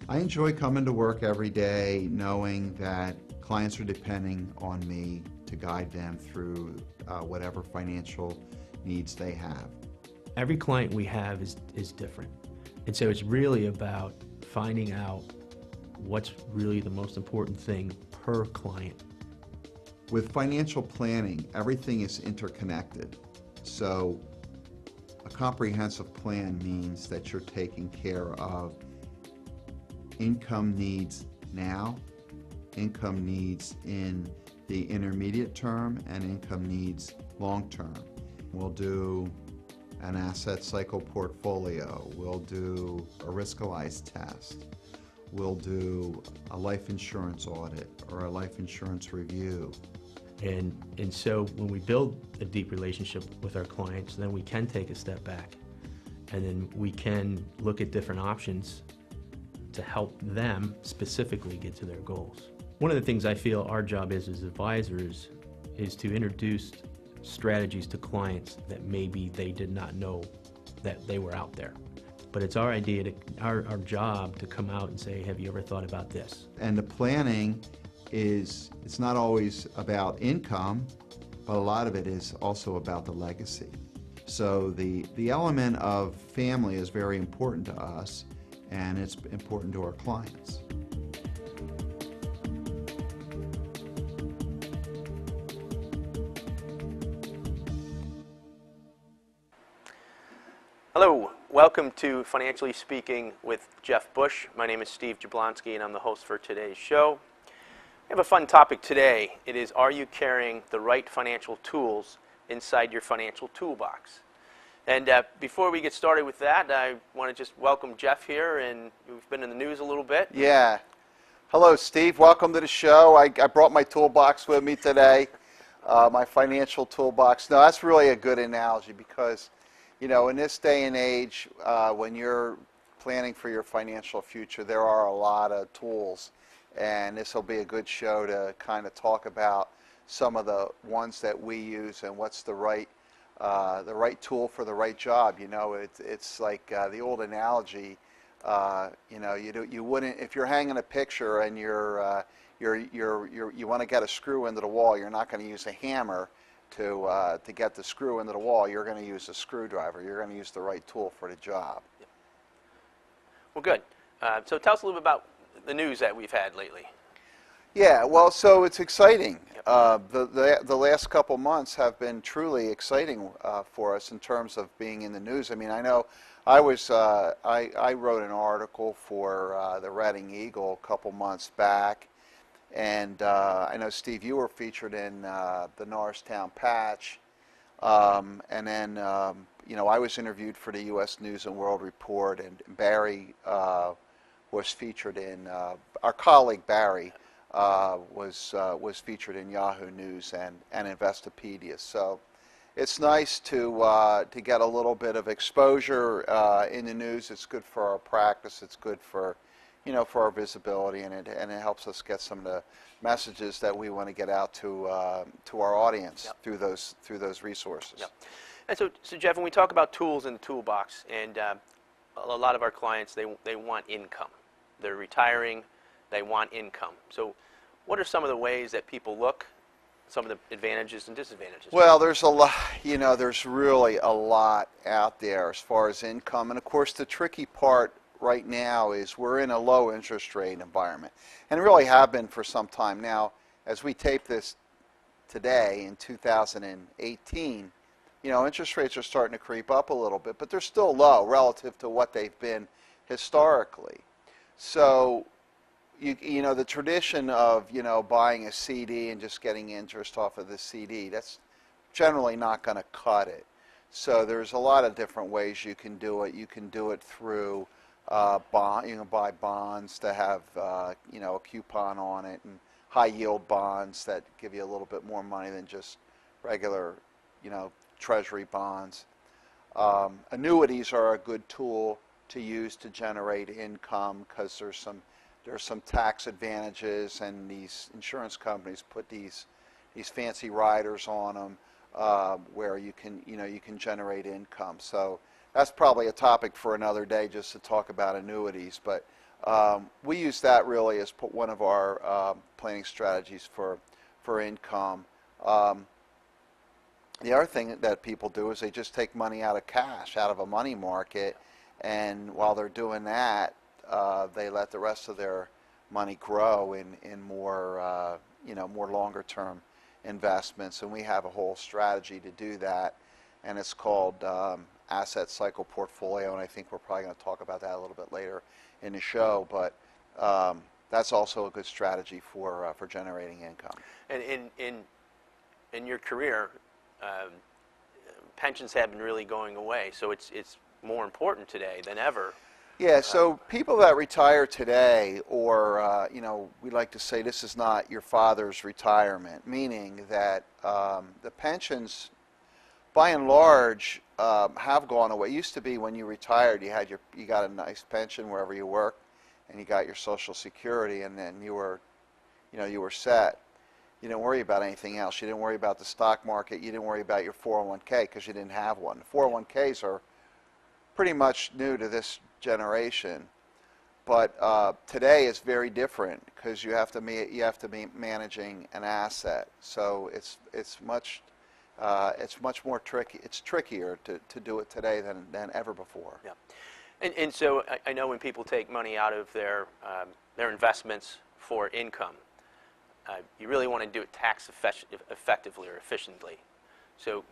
I enjoy coming to work every day knowing that clients are depending on me to guide them through whatever financial needs they have. Every client we have is different. And so it's really about finding out what's really the most important thing per client. With financial planning, everything is interconnected. So a comprehensive plan means that you're taking care of income needs now, income needs in the intermediate term, and income needs long term. We'll do an asset cycle portfolio. We'll do a Riskalyze test. We'll do a life insurance audit or a life insurance review. And so when we build a deep relationship with our clients, then we can take a step back and then we can look at different options to help them specifically get to their goals. One of the things I feel our job is as advisors is to introduce strategies to clients that maybe they did not know that they were out there. But it's our idea, our job to come out and say, have you ever thought about this? And the planning it's not always about income, but a lot of it is also about the legacy. So the element of family is very important to us, and it's important to our clients. Hello, welcome to Financially Speaking with Jeff Bush. My name is Steve Jablonski and I'm the host for today's show. We have a fun topic today. It is, are you carrying the right financial tools inside your financial toolbox? And before we get started with that, I want to just welcome Jeff here, and you've been in the news a little bit. Yeah. Hello, Steve. Welcome to the show. I brought my toolbox with me today, my financial toolbox. No, that's really a good analogy because, you know, in this day and age, when you're planning for your financial future, there are a lot of tools, and this will be a good show to kind of talk about some of the ones that we use and what's the right tool for the right job. You know, it's like the old analogy. You know, you wouldn't, if you're hanging a picture and you want to get a screw into the wall, you're not going to use a hammer to get the screw into the wall. You're going to use a screwdriver. You're going to use the right tool for the job. Yep. Well, good. So tell us a little bit about the news that we've had lately. Yeah, well, so it's exciting. Yep. The last couple months have been truly exciting for us in terms of being in the news. I mean, I know I wrote an article for the Reading Eagle a couple months back, and I know, Steve, you were featured in the Norristown Patch, and then you know, I was interviewed for the U.S. News and World Report, and Barry was featured in our colleague Barry was featured in Yahoo News and Investopedia. So it's nice to get a little bit of exposure in the news. It's good for our practice. It's good for, you know, for our visibility, and it helps us get some of the messages that we want to get out to our audience. Yep. through those resources. Yep. And so Jeff, when we talk about tools in the toolbox, and a lot of our clients, they want income. They're retiring. They want income. So what are some of the ways that people look, some of the advantages and disadvantages? Well, there's a lot, you know, there's really a lot out there as far as income. And of course, the tricky part right now is we're in a low interest rate environment, and really have been for some time now. As we tape this today in 2018, you know, interest rates are starting to creep up a little bit, but they're still low relative to what they've been historically. So, you know, the tradition of, you know, buying a CD and just getting interest off of the CD, that's generally not going to cut it. So there's a lot of different ways you can do it. You can do it through bond. You can buy bonds that have, you know, a coupon on it, and high yield bonds that give you a little bit more money than just regular, you know, treasury bonds. Annuities are a good tool to use to generate income because there's some tax advantages, and these insurance companies put these fancy riders on them where you can generate income. So that's probably a topic for another day, just to talk about annuities. But We use that really as one of our planning strategies for income. The other thing that people do is they just take money out of cash, out of a money market, and while they're doing that, they let the rest of their money grow in more, more longer term investments. And we have a whole strategy to do that, and it's called asset cycle portfolio. And I think we're probably going to talk about that a little bit later in the show. But that's also a good strategy for generating income. And in your career, pensions have been really going away, so it's more important today than ever. Yeah, so people that retire today, or we like to say this is not your father's retirement, meaning that the pensions, by and large, have gone away. It used to be when you retired, you got a nice pension wherever you worked, and you got your Social Security, and then you were set. You didn't worry about anything else. You didn't worry about the stock market. You didn't worry about your 401k because you didn't have one. 401ks are pretty much new to this generation, but today it's very different because you have to be managing an asset. So it's much more tricky. It's trickier to do it today than ever before. Yeah, and so I know when people take money out of their investments for income, you really want to do it tax effectively or efficiently. So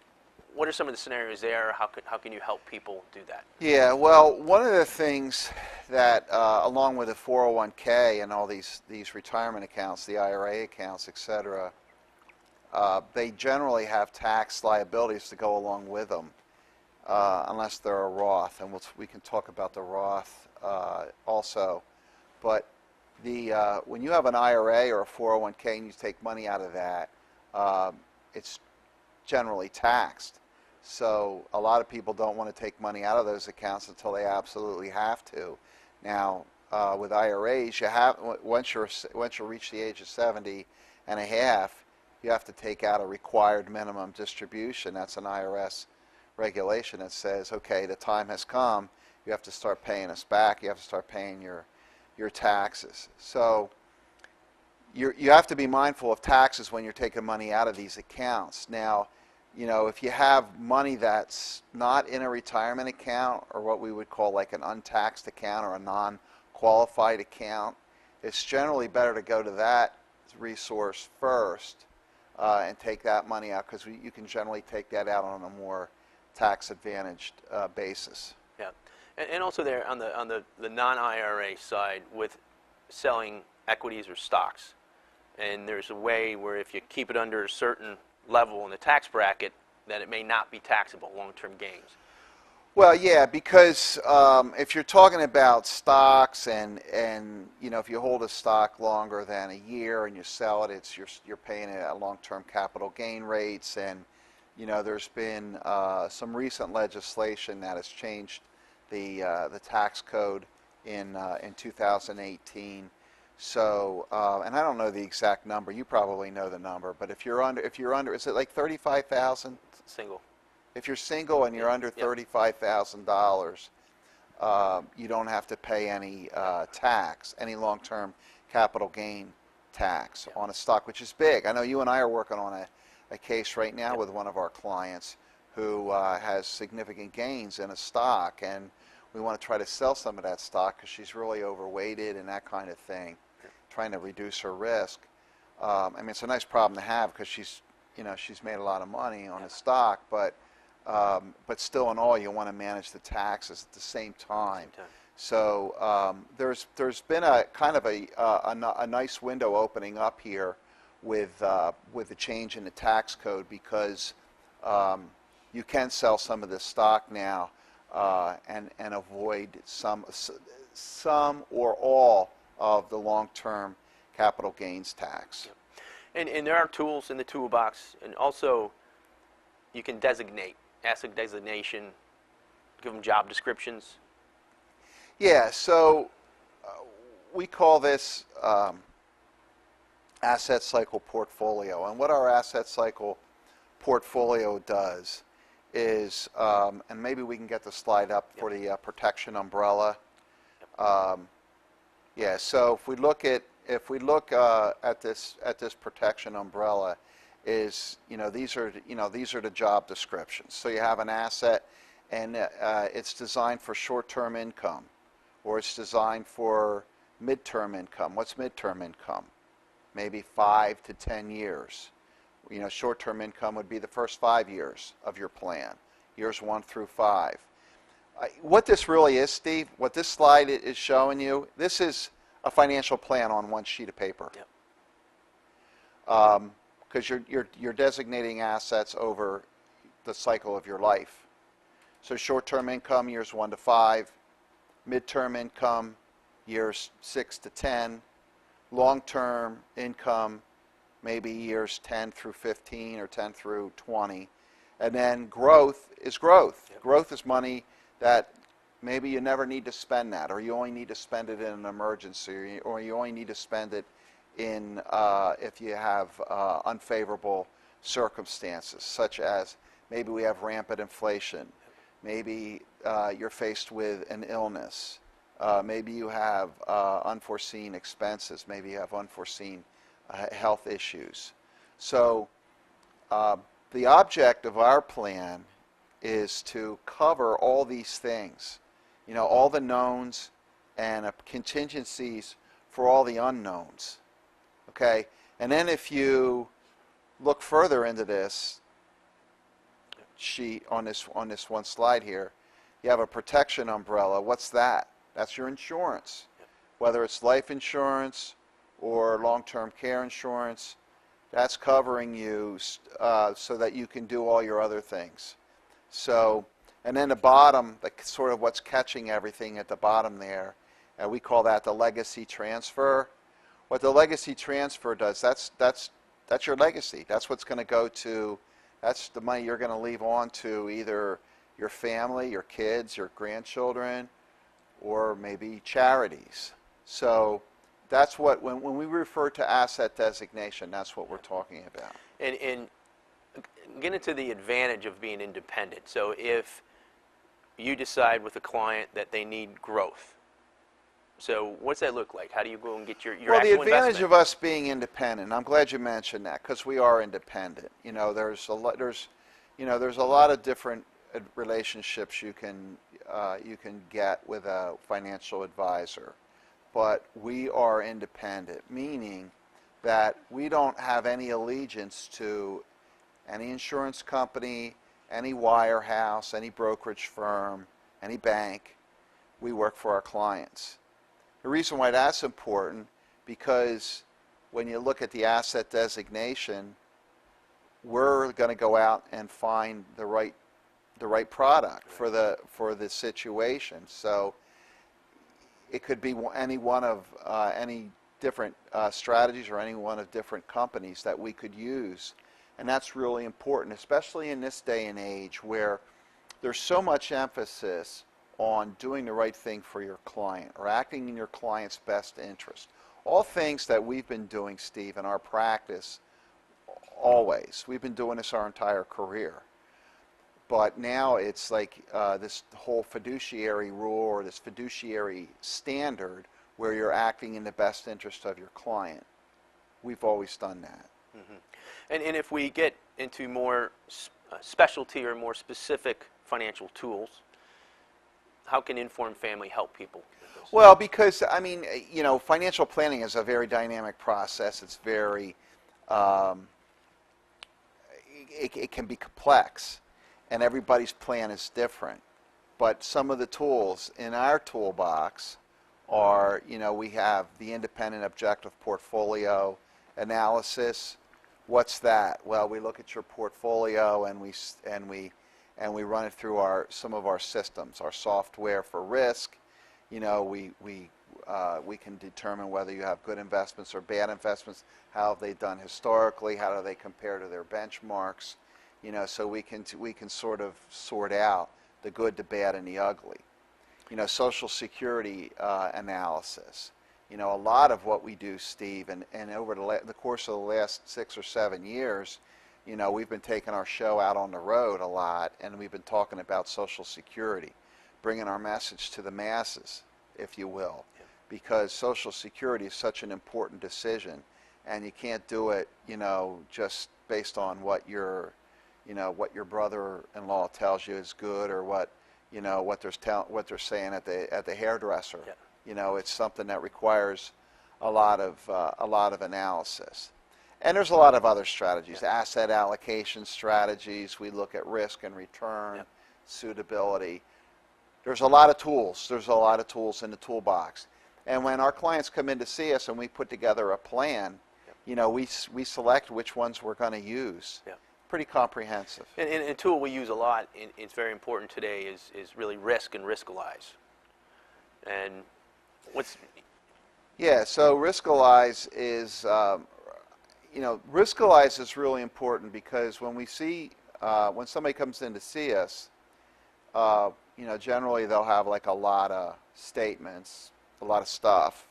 what are some of the scenarios there? How can you help people do that? Yeah, well, one of the things that, along with the 401k and all these retirement accounts, the IRA accounts, etc., they generally have tax liabilities to go along with them, unless they're a Roth, and we can talk about the Roth also. But when you have an IRA or a 401k and you take money out of that, it's generally taxed. So a lot of people don't want to take money out of those accounts until they absolutely have to. Now, with IRAs, once you reach the age of 70 and a half, you have to take out a required minimum distribution. That's an IRS regulation that says, okay, the time has come. You have to start paying us back. You have to start paying your taxes. So you have to be mindful of taxes when you're taking money out of these accounts. Now, if you have money that's not in a retirement account, or what we would call like an untaxed account or a non-qualified account, it's generally better to go to that resource first and take that money out, because you can generally take that out on a more tax-advantaged basis. Yeah, and also there on the non-IRA side with selling equities or stocks, and there's a way where if you keep it under a certain level in the tax bracket, that it may not be taxable, long-term gains. Well, yeah, because if you're talking about stocks and if you hold a stock longer than a year and you sell it, you're paying it at long-term capital gain rates, and there's been some recent legislation that has changed the tax code in 2018. So, and I don't know the exact number. You probably know the number, but if you're under, is it like 35,000? Single. If you're single and you're under $35,000, you don't have to pay any tax, any long-term capital gain tax on a stock, which is big. I know you and I are working on a case right now with one of our clients who has significant gains in a stock, and we want to try to sell some of that stock because she's really overweighted and that kind of thing, trying to reduce her risk. I mean, it's a nice problem to have because she's made a lot of money on the stock, but still in all, you want to manage the taxes at the same time. So there's been a kind of a nice window opening up here with the change in the tax code, because you can sell some of this stock now and avoid some or all of the long-term capital gains tax. And there are tools in the toolbox, and also you can designate, asset designation, give them job descriptions. Yeah, so we call this asset cycle portfolio. And what our asset cycle portfolio does is, and maybe we can get the slide up for the protection umbrella. Yeah. So if we look at this protection umbrella, is these are the job descriptions. So you have an asset, and it's designed for short-term income, or it's designed for mid-term income. What's mid-term income? Maybe 5 to 10 years. Short-term income would be the first 5 years of your plan, years 1 through 5. What this really is, Steve, what this slide is showing you, this is a financial plan on one sheet of paper. Yep. Because you're designating assets over the cycle of your life. So short-term income, years 1 to 5, mid-term income, years 6 to 10, long-term income, maybe years 10 through 15 or 10 through 20, and then growth is growth. Yep. Growth is money that maybe you never need to spend that, or you only need to spend it in an emergency, or you only need to spend it in if you have unfavorable circumstances, such as maybe we have rampant inflation, maybe you're faced with an illness, maybe you have unforeseen expenses, maybe you have unforeseen health issues. So the object of our plan is to cover all these things, all the knowns and contingencies for all the unknowns. Okay, and then if you look further into this sheet on this one slide here, you have a protection umbrella. What's that? That's your insurance, whether it's life insurance or long-term care insurance. That's covering you so that you can do all your other things. So, and then the bottom, sort of what's catching everything at the bottom there, we call that the legacy transfer. What the legacy transfer does, that's your legacy. That's what's going to go to, that's the money you're going to leave on to either your family, your kids, your grandchildren, or maybe charities. So that's what, when we refer to asset designation, that's what we're talking about. And get into the advantage of being independent. So if you decide with a client that they need growth, so what's that look like? How do you go and get your well, actual the advantage investment? of us being independent, I'm glad you mentioned that, because we are independent. There's a lot of different relationships you can get with a financial advisor, but we are independent, meaning that we don't have any allegiance to any insurance company, any wirehouse, any brokerage firm, any bank. We work for our clients. The reason why that's important, because when you look at the asset designation, we're going to go out and find the right product for the situation. So it could be any one of any different strategies or any one of different companies that we could use, and that's really important, especially in this day and age where there's so much emphasis on doing the right thing for your client or acting in your client's best interest. All things that we've been doing, Steve, in our practice always. We've been doing this our entire career. But now it's like this whole fiduciary rule or this fiduciary standard where you're acting in the best interest of your client. We've always done that. Mm-hmm. And if we get into more specialty or more specific financial tools, how can Informed Family help people with this? Well, because, financial planning is a very dynamic process. It's very, it can be complex, and everybody's plan is different. But some of the tools in our toolbox are, we have the independent objective portfolio analysis. What's that? Well, we look at your portfolio and we run it through some of our systems, our software for risk. We can determine whether you have good investments or bad investments. How have they done historically? How do they compare to their benchmarks? So we can sort of sort out the good, the bad, and the ugly. Social Security analysis. A lot of what we do, Steve, and over the course of the last 6 or 7 years, we've been taking our show out on the road a lot, and we've been talking about Social Security, bringing our message to the masses, if you will. because Social Security is such an important decision, and you can't do it, just based on what your brother-in-law tells you is good, or what they're saying at the hairdresser. Yeah. It's something that requires a lot of analysis. And there's a lot of other strategies, asset allocation strategies. We look at risk and return, suitability. There's a lot of tools. There's a lot of tools in the toolbox. And when our clients come in to see us and we put together a plan, we select which ones we're going to use. Pretty comprehensive. And a tool we use a lot, and it's very important today, is really risk and Riskalyze. And what's... Yeah, so Riskalyze is, Riskalyze is really important because when we see, when somebody comes in to see us, generally they'll have like a lot of statements, a lot of stuff.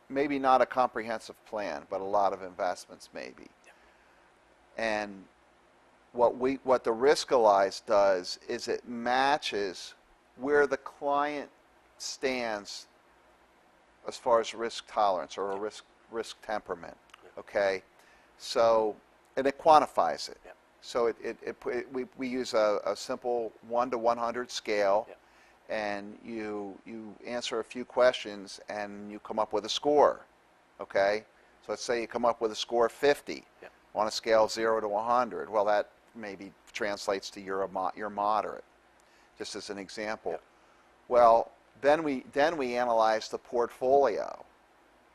Maybe not a comprehensive plan, but a lot of investments maybe. And what the Riskalyze does is it matches where the client stands as far as risk tolerance or a risk temperament. Okay, so and it quantifies it. So we use a simple 1 to 100 scale, and you answer a few questions and you come up with a score. Okay, so let's say you come up with a score of 50 on a scale of 0 to 100. Well, that maybe translates to you're moderate, just as an example. Well, then we analyze the portfolio.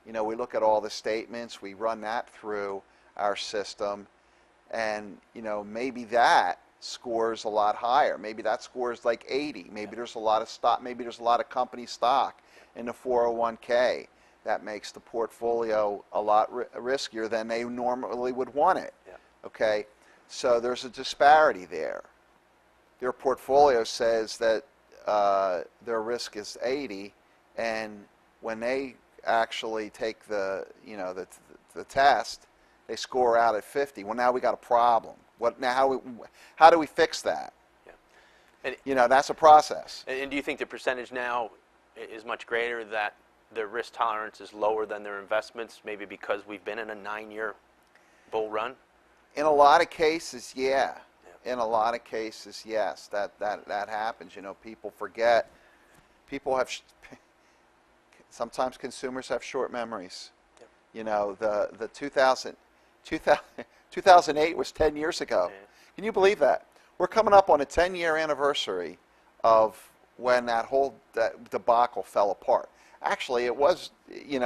We look at all the statements, we run that through our system, and maybe that scores a lot higher. Maybe that scores like 80. Maybe there's a lot of stock. Maybe there's a lot of company stock in the 401k. That makes the portfolio a lot riskier than they normally would want it. Okay, so there's a disparity there. Their portfolio says that their risk is 80, and when they actually take the test, they score out at 50. Well, now we got a problem. How do we fix that? And, that's a process. And do you think the percentage now is much greater that their risk tolerance is lower than their investments, maybe because we've been in a 9-year bull run? In a lot of cases, yeah. In a lot of cases, yes, that happens. People forget. People have, sometimes consumers have short memories. The 2008 was 10 years ago. Can you believe that? We're coming up on a 10-year anniversary of when that debacle fell apart. Actually, it was, it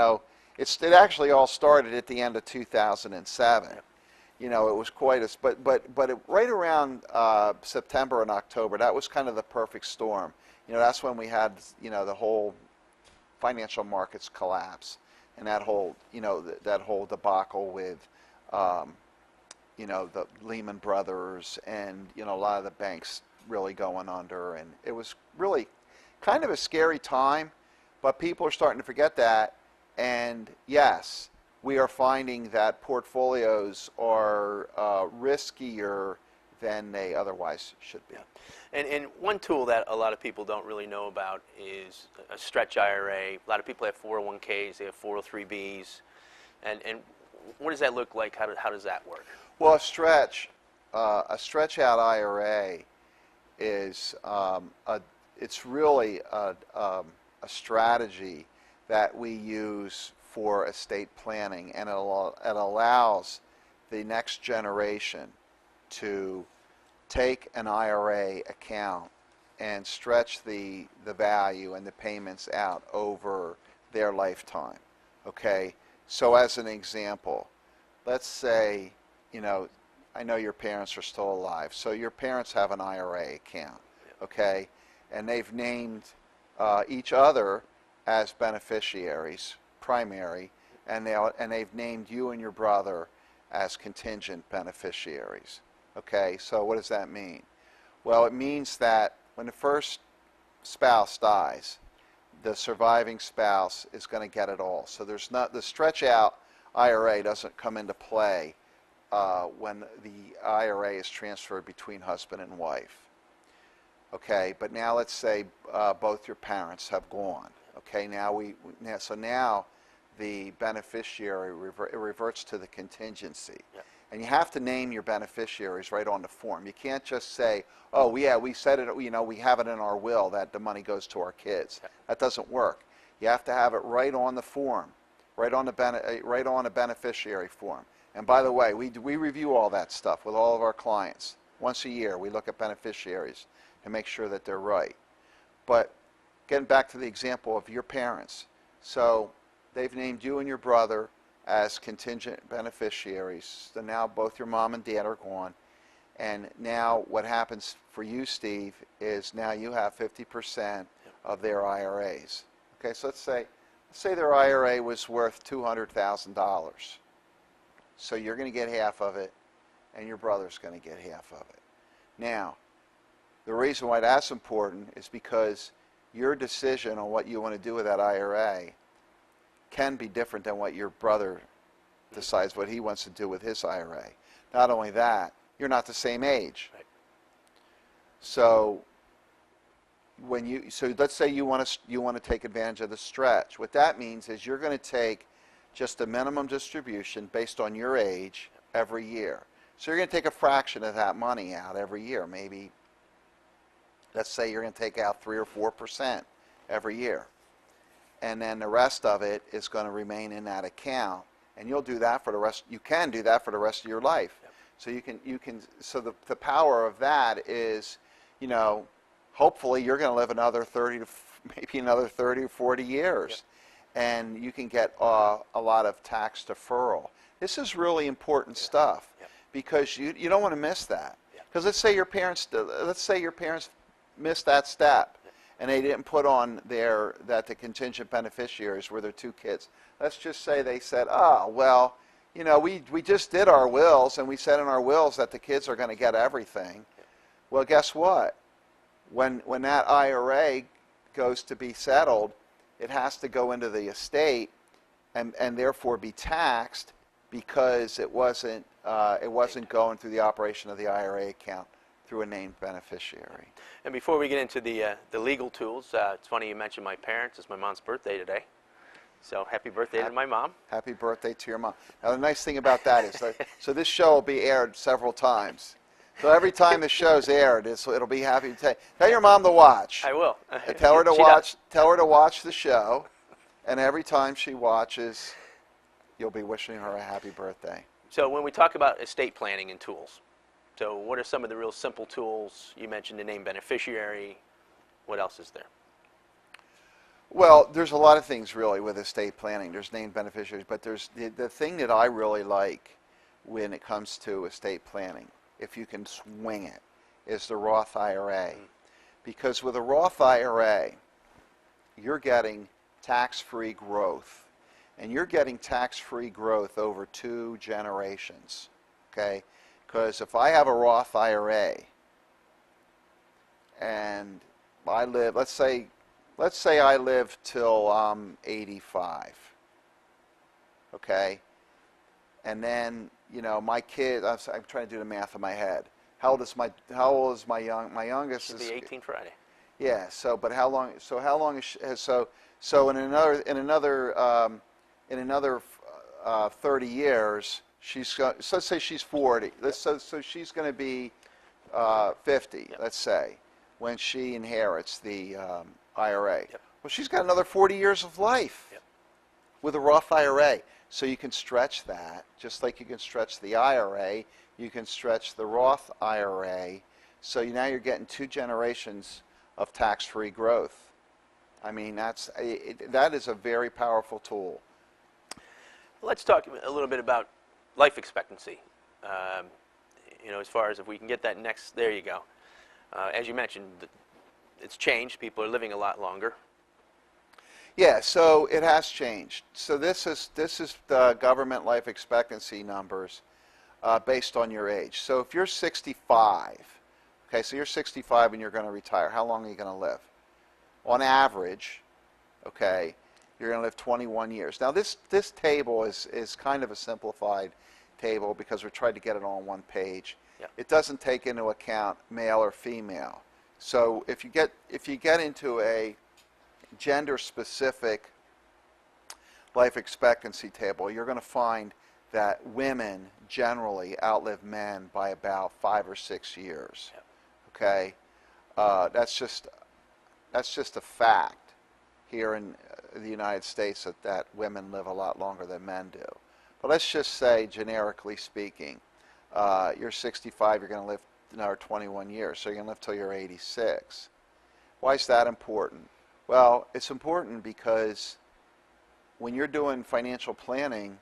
actually all started at the end of 2007. It was quite a, but right around September and October, that was kind of the perfect storm. That's when we had, the whole financial markets collapse, and that whole, that whole debacle with, the Lehman Brothers and, a lot of the banks really going under, and it was really kind of a scary time, but people are starting to forget that, and yes, we are finding that portfolios are riskier than they otherwise should be. And one tool that a lot of people don't really know about is a stretch IRA. A lot of people have 401ks, they have 403bs, and what does that look like? How does that work? Well, a stretch out IRA is it's really a strategy that we use for estate planning, and it allows the next generation to take an IRA account and stretch the value and the payments out over their lifetime. Okay, so as an example, let's say, I know your parents are still alive, so your parents have an IRA account, okay, and they've named each other as beneficiaries, primary, and they've named you and your brother as contingent beneficiaries. Okay, so what does that mean? Well, it means that when the first spouse dies, the surviving spouse is going to get it all. So there's not, the stretch out IRA doesn't come into play when the IRA is transferred between husband and wife. Okay, but now let's say both your parents have gone. Okay, now the beneficiary reverts to the contingency. Yep. And you have to name your beneficiaries right on the form. You can't just say, oh yeah, we said it, we have it in our will that the money goes to our kids. Yep. That doesn't work. You have to have it right on the form, right on a beneficiary form. And by the way, we review all that stuff with all of our clients. Once a year, we look at beneficiaries to make sure that they're right. But getting back to the example of your parents. So they've named you and your brother as contingent beneficiaries. So now both your mom and dad are gone. And now what happens for you, Steve, is now you have 50% of their IRAs. Okay, so let's say their IRA was worth $200,000. So you're going to get half of it, and your brother's going to get half of it. Now, the reason why that's important is because your decision on what you want to do with that IRA can be different than what your brother decides what he wants to do with his IRA. Not only that, you're not the same age. Right. So let's say you want to take advantage of the stretch. What that means is you're going to take just a minimum distribution based on your age every year. So you're going to take a fraction of that money out every year. Maybe, let's say you're going to take out 3 or 4% every year. And then the rest of it is going to remain in that account. And you'll do that for the rest, you can do that for the rest of your life. Yep. So the power of that is, hopefully you're going to live another 30 to maybe another 30 or 40 years. Yep. And you can get a lot of tax deferral. This is really important stuff because you don't want to miss that. Because let's say your parents missed that step and they didn't put on that the contingent beneficiaries were their 2 kids. Let's just say they said, oh, well, we just did our wills and we said in our wills that the kids are going to get everything. Well, guess what? When that IRA goes to be settled, it has to go into the estate and therefore be taxed because it wasn't going through the operation of the IRA account through a named beneficiary. And before we get into the legal tools, it's funny you mentioned my parents. It's my mom's birthday today. So happy birthday to my mom. Happy birthday to your mom. Now the nice thing about that is so this show will be aired several times. So every time the show's aired, it'll be happy to tell your mom to watch. I will. Tell her to She watch. does. Tell her to watch the show, and every time she watches, you'll be wishing her a happy birthday. So when we talk about estate planning and tools, so what are some of the real simple tools? You mentioned the named beneficiary. What else is there? Well, there's a lot of things really with estate planning. There's named beneficiaries, but there's the thing that I really like when it comes to estate planning, if you can swing it, is the Roth IRA. Because with a Roth IRA, you're getting tax-free growth. And you're getting tax-free growth over 2 generations, okay? Because if I have a Roth IRA and I live, let's say I live till I'm 85, okay? And then, my kid, I'm trying to do the math in my head. How old is my youngest? Should be 18 Friday. Yeah. So, but how long? So how long is so in another 30 years, so let's say she's 40. So she's going to be 50. Let's say when she inherits the IRA. Well, she's got another 40 years of life with a Roth IRA. So you can stretch that, just like you can stretch the IRA, you can stretch the Roth IRA. So now you're getting 2 generations of tax-free growth. I mean, that is a very powerful tool. Let's talk a little bit about life expectancy. As far as if we can get that next, there you go. As you mentioned, it's changed. People are living a lot longer. Yeah, so it has changed. So this is the government life expectancy numbers based on your age. So if you're 65, okay, so you're 65 and you're going to retire, how long are you going to live? On average, okay, you're going to live 21 years. Now this table is kind of a simplified table because we're trying to get it all on one page. Yep. It doesn't take into account male or female. So if you get into a gender-specific life expectancy table, you're going to find that women generally outlive men by about 5 or 6 years. Yep. Okay, that's just a fact here in the United States that women live a lot longer than men do. But let's just say, generically speaking, you're 65, you're going to live another 21 years, so you're going to live till you're 86. Why is that important? Well, it's important because when you're doing financial planning,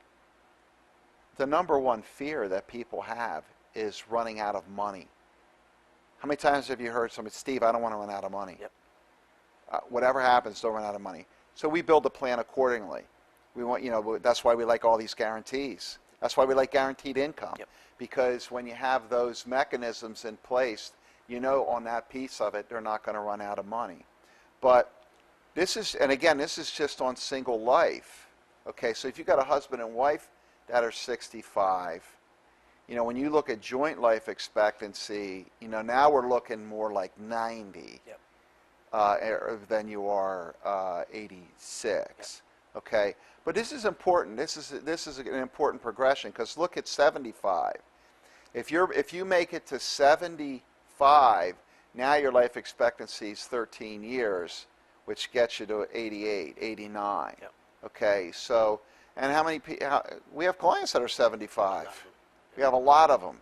the number one fear that people have is running out of money. How many times have you heard somebody, Steve, I don't want to run out of money? Yep. Whatever happens, don't run out of money. So we build a plan accordingly. We want, that's why we like all these guarantees. That's why we like guaranteed income. Yep. Because when you have those mechanisms in place, on that piece of it, they're not going to run out of money. But this is, and again, this is just on single life. Okay, so if you've got a husband and wife that are 65, when you look at joint life expectancy, now we're looking more like 90. Yep. Than you are 86. Yep. Okay, but this is important. This is an important progression, because look at 75. If you make it to 75, now your life expectancy is 13 years, which gets you to 88, 89. Yep. Okay, so, and how many people, we have clients that are 75. We have a lot of them.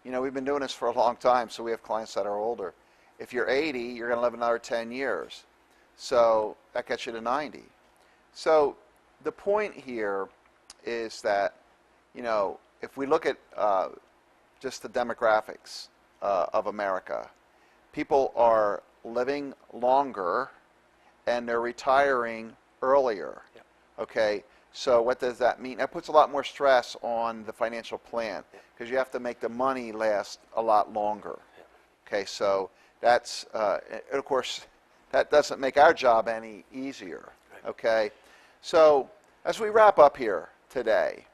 We've been doing this for a long time, so we have clients that are older. If you're 80, you're going to live another 10 years. So that gets you to 90. So the point here is that, if we look at just the demographics of America, people are living longer and they're retiring earlier. Yep. Okay, so what does that mean? That puts a lot more stress on the financial plan, because you have to make the money last a lot longer. Yep. Okay, so that's, of course, that doesn't make our job any easier. Right. Okay, so as we wrap up here today,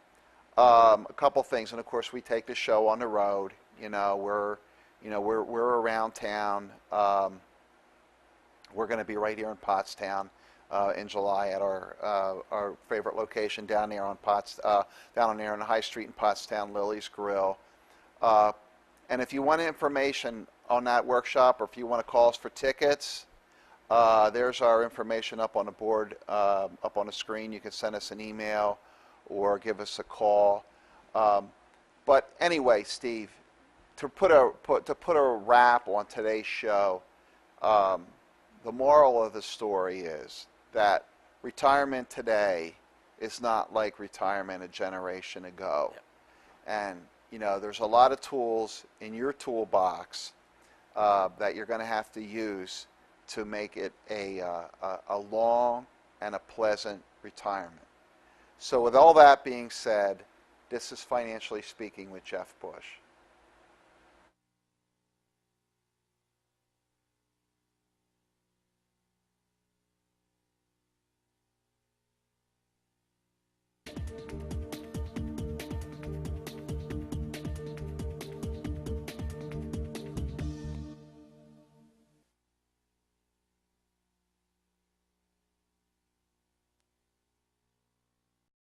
a couple things, and of course we take the show on the road. We're around town. We're going to be right here in Pottstown in July at our favorite location down there on down there on the High Street in Pottstown, Lily's Grill. And if you want information on that workshop, or if you want to call us for tickets, there's our information up on the board, up on the screen. You can send us an email or give us a call. But anyway, Steve, to put a wrap on today's show, the moral of the story is that retirement today is not like retirement a generation ago. Yep. And there's a lot of tools in your toolbox that you're going to have to use to make it a long and a pleasant retirement. So with all that being said, this is Financially Speaking with Jeff Bush.